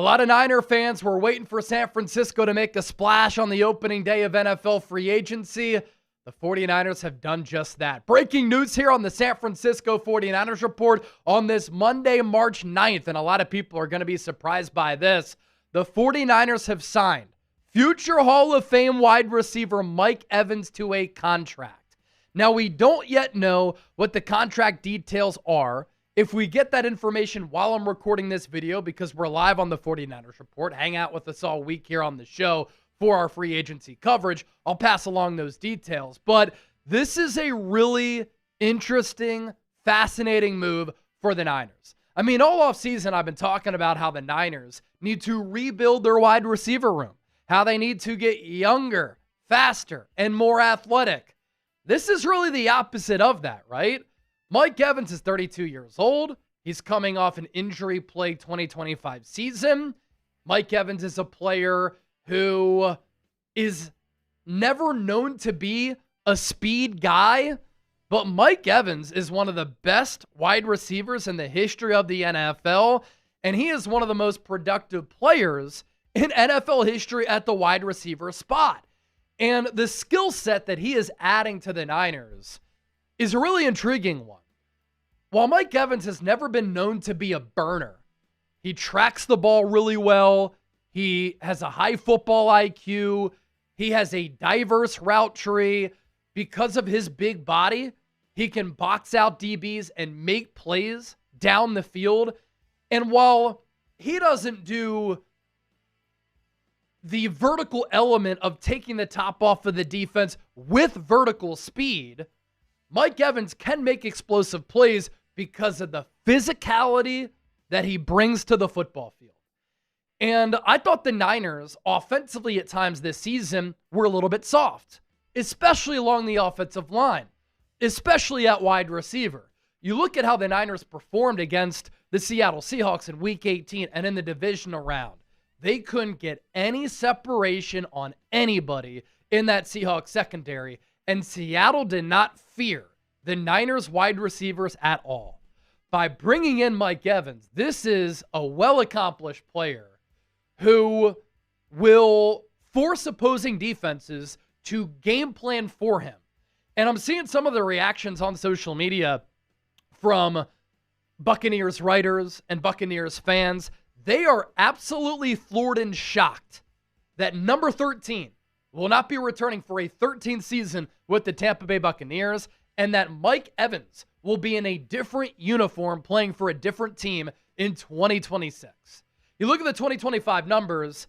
A lot of Niner fans were waiting for San Francisco to make a splash on the opening day of NFL free agency. The 49ers have done just that. Breaking news here on the San Francisco 49ers report on this Monday, March 9th, and a lot of people are going to be surprised by this. The 49ers have signed future Hall of Fame wide receiver Mike Evans to a contract. Now, we don't yet know what the contract details are. If we get that information while I'm recording this video, because we're live on the 49ers report, hang out with us all week here on the show for our free agency coverage, I'll pass along those details. But this is a really interesting, fascinating move for the Niners. I mean, all offseason, I've been talking about how the Niners need to rebuild their wide receiver room, how they need to get younger, faster, and more athletic. This is really the opposite of that, right? Mike Evans is 32 years old. He's coming off an injury-plagued 2025 season. Mike Evans is a player who is never known to be a speed guy, but Mike Evans is one of the best wide receivers in the history of the NFL, and he is one of the most productive players in NFL history at the wide receiver spot. And the skill set that he is adding to the Niners is a really intriguing one. While Mike Evans has never been known to be a burner, he tracks the ball really well. He has a high football IQ. He has a diverse route tree. Because of his big body, he can box out DBs and make plays down the field. And while he doesn't do the vertical element of taking the top off of the defense with vertical speed, Mike Evans can make explosive plays because of the physicality that he brings to the football field. And I thought the Niners, offensively at times this season, were a little bit soft, especially along the offensive line, especially at wide receiver. You look at how the Niners performed against the Seattle Seahawks in Week 18 and in the divisional round. They couldn't get any separation on anybody in that Seahawks secondary, and Seattle did not fear the Niners wide receivers at all. By bringing in Mike Evans, this is a well-accomplished player who will force opposing defenses to game plan for him. And I'm seeing some of the reactions on social media from Buccaneers writers and Buccaneers fans. They are absolutely floored and shocked that number 13 will not be returning for a 13th season with the Tampa Bay Buccaneers, and that Mike Evans will be in a different uniform playing for a different team in 2026. You look at the 2025 numbers,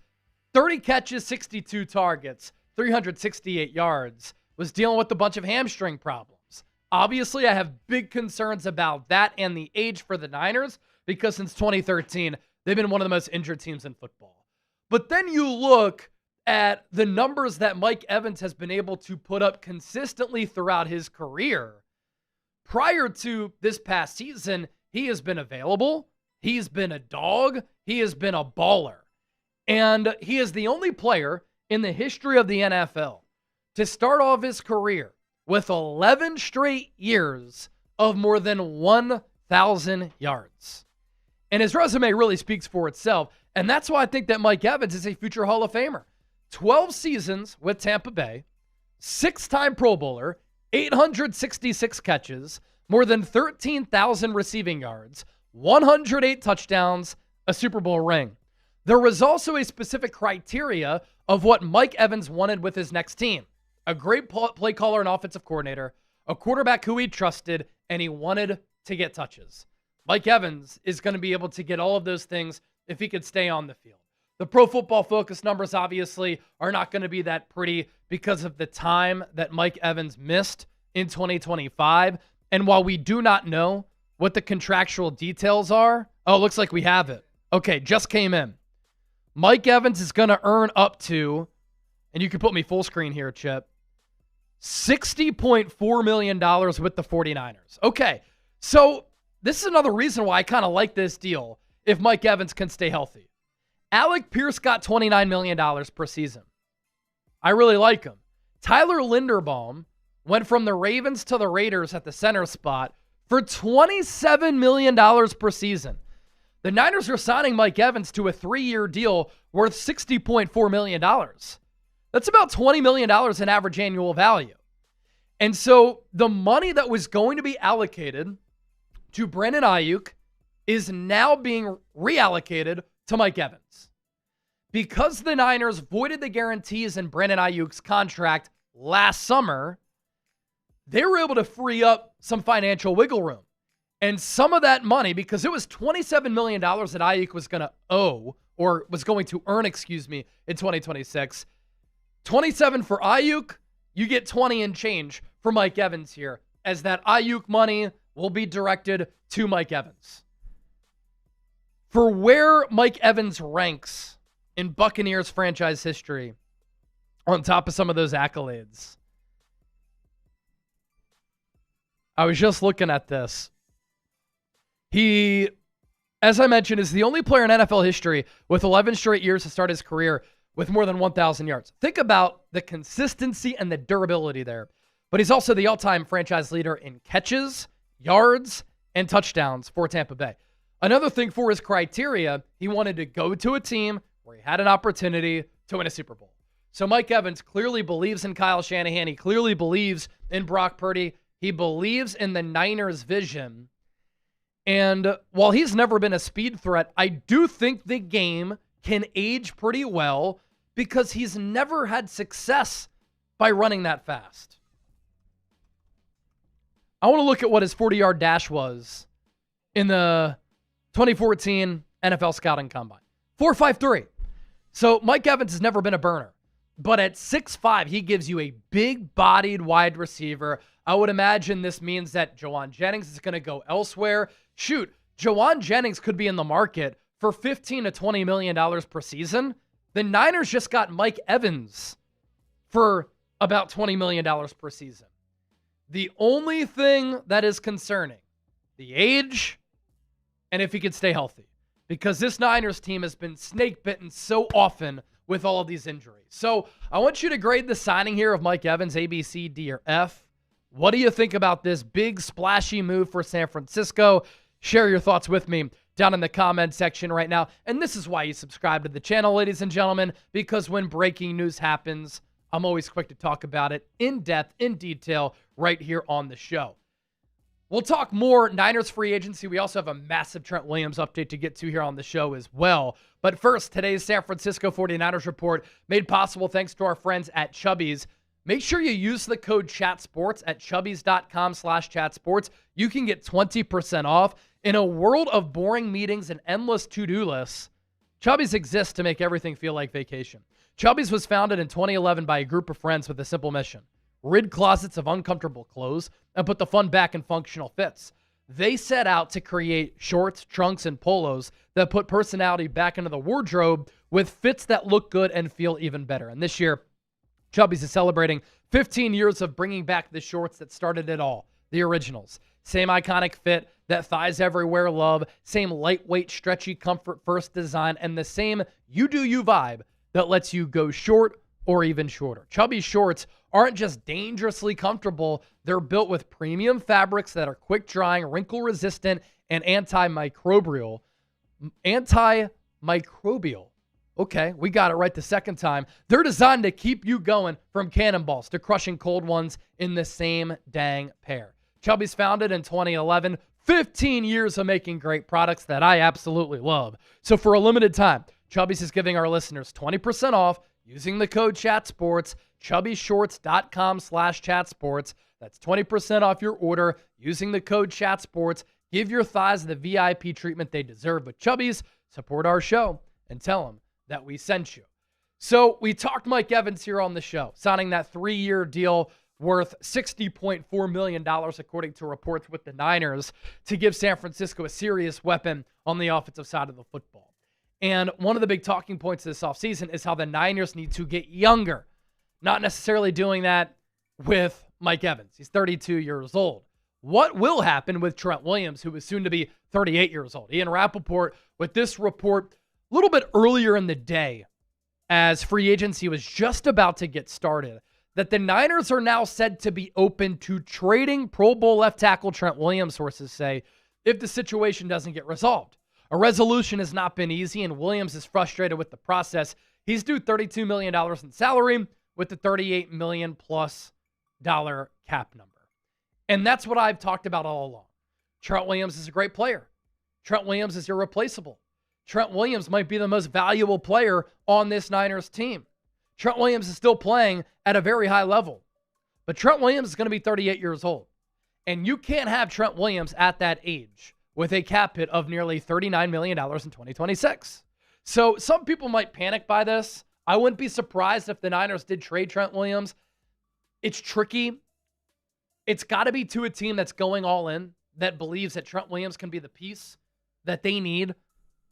30 catches, 62 targets, 368 yards, was dealing with a bunch of hamstring problems. Obviously, I have big concerns about that and the age for the Niners because since 2013, they've been one of the most injured teams in football. But then you look at the numbers that Mike Evans has been able to put up consistently throughout his career. Prior to this past season, he has been available. He's been a dog. He has been a baller. And he is the only player in the history of the NFL to start off his career with 11 straight years of more than 1,000 yards. And his resume really speaks for itself. And that's why I think that Mike Evans is a future Hall of Famer. 12 seasons with Tampa Bay, 6-time Pro Bowler, 866 catches, more than 13,000 receiving yards, 108 touchdowns, a Super Bowl ring. There was also a specific criteria of what Mike Evans wanted with his next team. A great play caller and offensive coordinator, a quarterback who he trusted, and he wanted to get touches. Mike Evans is going to be able to get all of those things if he could stay on the field. The Pro Football Focus numbers obviously are not going to be that pretty because of the time that Mike Evans missed in 2025. And while we do not know what the contractual details are, oh, it looks like we have it. Okay, just came in. Mike Evans is going to earn up to, and you can put me full screen here, Chip, $60.4 million with the 49ers. Okay, so this is another reason why I kind of like this deal if Mike Evans can stay healthy. Alec Pierce got $29 million per season. I really like him. Tyler Linderbaum went from the Ravens to the Raiders at the center spot for $27 million per season. The Niners are signing Mike Evans to a 3-year deal worth $60.4 million. That's about $20 million in average annual value. And so the money that was going to be allocated to Brandon Ayuk is now being reallocated to Mike Evans. Because the Niners voided the guarantees in Brandon Ayuk's contract last summer, they were able to free up some financial wiggle room. And some of that money, because it was $27 million that Ayuk was going to owe, or was going to earn, in 2026. 27 for Ayuk, you get 20 and change for Mike Evans here, as that Ayuk money will be directed to Mike Evans. For where Mike Evans ranks in Buccaneers franchise history, on top of some of those accolades, I was just looking at this. He, as I mentioned, is the only player in NFL history with 11 straight years to start his career with more than 1,000 yards. Think about the consistency and the durability there. But he's also the all-time franchise leader in catches, yards, and touchdowns for Tampa Bay. Another thing for his criteria, he wanted to go to a team where he had an opportunity to win a Super Bowl. So Mike Evans clearly believes in Kyle Shanahan. He clearly believes in Brock Purdy. He believes in the Niners' vision. And while he's never been a speed threat, I do think the game can age pretty well because he's never had success by running that fast. I want to look at what his 40-yard dash was in the 2014 NFL Scouting Combine. 4.53. So Mike Evans has never been a burner. But at 6'5", he gives you a big-bodied wide receiver. I would imagine this means that Jawan Jennings is going to go elsewhere. Shoot, Jawan Jennings could be in the market for $15 to $20 million per season. The Niners just got Mike Evans for about $20 million per season. The only thing that is concerning, the age and if he could stay healthy. Because this Niners team has been snake-bitten so often with all of these injuries. So I want you to grade the signing here of Mike Evans, A, B, C, D, or F. What do you think about this big, splashy move for San Francisco? Share your thoughts with me down in the comment section right now. And this is why you subscribe to the channel, ladies and gentlemen, because when breaking news happens, I'm always quick to talk about it in depth, in detail, right here on the show. We'll talk more Niners free agency. We also have a massive Trent Williams update to get to here on the show as well. But first, today's San Francisco 49ers report made possible thanks to our friends at Chubby's. Make sure you use the code ChatSports at chubbys.com/chatsports. You can get 20% off. In a world of boring meetings and endless to-do lists, Chubby's exists to make everything feel like vacation. Chubby's was founded in 2011 by a group of friends with a simple mission: rid closets of uncomfortable clothes and put the fun back in functional fits. They set out to create shorts, trunks, and polos that put personality back into the wardrobe with fits that look good and feel even better. And this year, Chubby's is celebrating 15 years of bringing back the shorts that started it all, the originals. Same iconic fit, that thighs everywhere love, same lightweight, stretchy, comfort-first design, and the same you-do-you vibe that lets you go short or even shorter. Chubby's shorts aren't just dangerously comfortable, they're built with premium fabrics that are quick-drying, wrinkle-resistant, and antimicrobial. Okay, we got it right the second time. They're designed to keep you going from cannonballs to crushing cold ones in the same dang pair. Chubby's founded in 2011, 15 years of making great products that I absolutely love. So for a limited time, Chubby's is giving our listeners 20% off using the code ChatSports, chubbyshorts.com/chatsports. That's 20% off your order using the code ChatSports. Give your thighs the VIP treatment they deserve. But Chubby's, support our show and tell them that we sent you. So we talked Mike Evans here on the show, signing that 3-year deal worth $60.4 million, according to reports with the Niners, to give San Francisco a serious weapon on the offensive side of the football. And one of the big talking points this offseason is how the Niners need to get younger. Not necessarily doing that with Mike Evans. He's 32 years old. What will happen with Trent Williams, who is soon to be 38 years old? Ian Rappaport with this report a little bit earlier in the day, as free agency was just about to get started, that the Niners are now said to be open to trading Pro Bowl left tackle Trent Williams, sources say, if the situation doesn't get resolved. A resolution has not been easy, and Williams is frustrated with the process. He's due $32 million in salary with the $38 million plus cap number. And that's what I've talked about all along. Trent Williams is a great player. Trent Williams is irreplaceable. Trent Williams might be the most valuable player on this Niners team. Trent Williams is still playing at a very high level. But Trent Williams is going to be 38 years old. And you can't have Trent Williams at that age with a cap hit of nearly $39 million in 2026. So some people might panic by this. I wouldn't be surprised if the Niners did trade Trent Williams. It's tricky. It's got to be to a team that's going all in, that believes that Trent Williams can be the piece that they need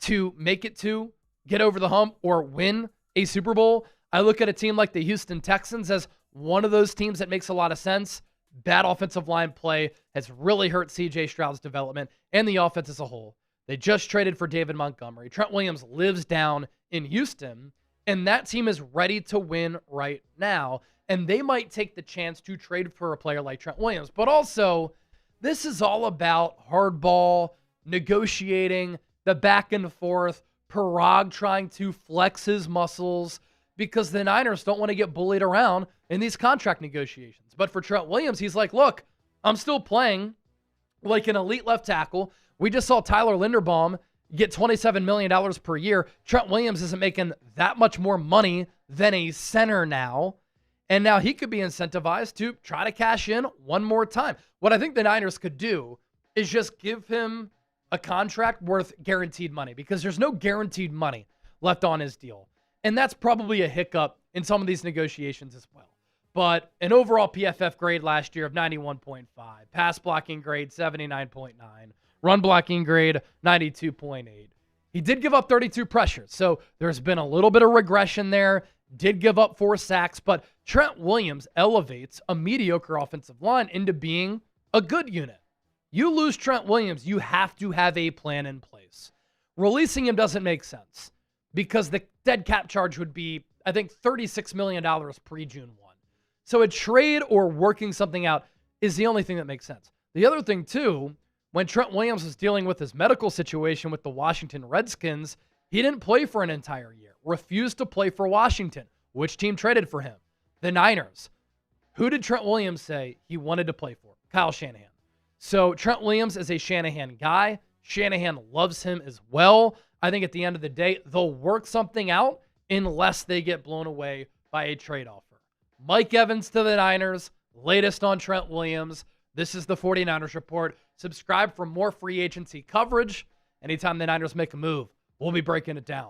to make it to get over the hump or win a Super Bowl. I look at a team like the Houston Texans as one of those teams that makes a lot of sense. Bad offensive line play has really hurt C.J. Stroud's development and the offense as a whole. They just traded for David Montgomery. Trent Williams lives down in Houston, and that team is ready to win right now. And they might take the chance to trade for a player like Trent Williams. But also, this is all about hardball, negotiating, the back and forth, Parag trying to flex his muscles, because the Niners don't want to get bullied around in these contract negotiations. But for Trent Williams, he's like, look, I'm still playing like an elite left tackle. We just saw Tyler Linderbaum get $27 million per year. Trent Williams isn't making that much more money than a center now. And now he could be incentivized to try to cash in one more time. What I think the Niners could do is just give him a contract worth guaranteed money, because there's no guaranteed money left on his deal. And that's probably a hiccup in some of these negotiations as well. But an overall PFF grade last year of 91.5, pass blocking grade 79.9, run blocking grade 92.8. He did give up 32 pressures, so there's been a little bit of regression there. Did give up 4 sacks, but Trent Williams elevates a mediocre offensive line into being a good unit. You lose Trent Williams, you have to have a plan in place. Releasing him doesn't make sense because the dead cap charge would be, I think, $36 million pre-June 1. So a trade or working something out is the only thing that makes sense. The other thing, too, when Trent Williams was dealing with his medical situation with the Washington Redskins, he didn't play for an entire year, refused to play for Washington. Which team traded for him? The Niners. Who did Trent Williams say he wanted to play for? Kyle Shanahan. So Trent Williams is a Shanahan guy. Shanahan loves him as well. I think at the end of the day, they'll work something out unless they get blown away by a trade offer. Mike Evans to the Niners, latest on Trent Williams. This is the 49ers Report. Subscribe for more free agency coverage. Anytime the Niners make a move, we'll be breaking it down.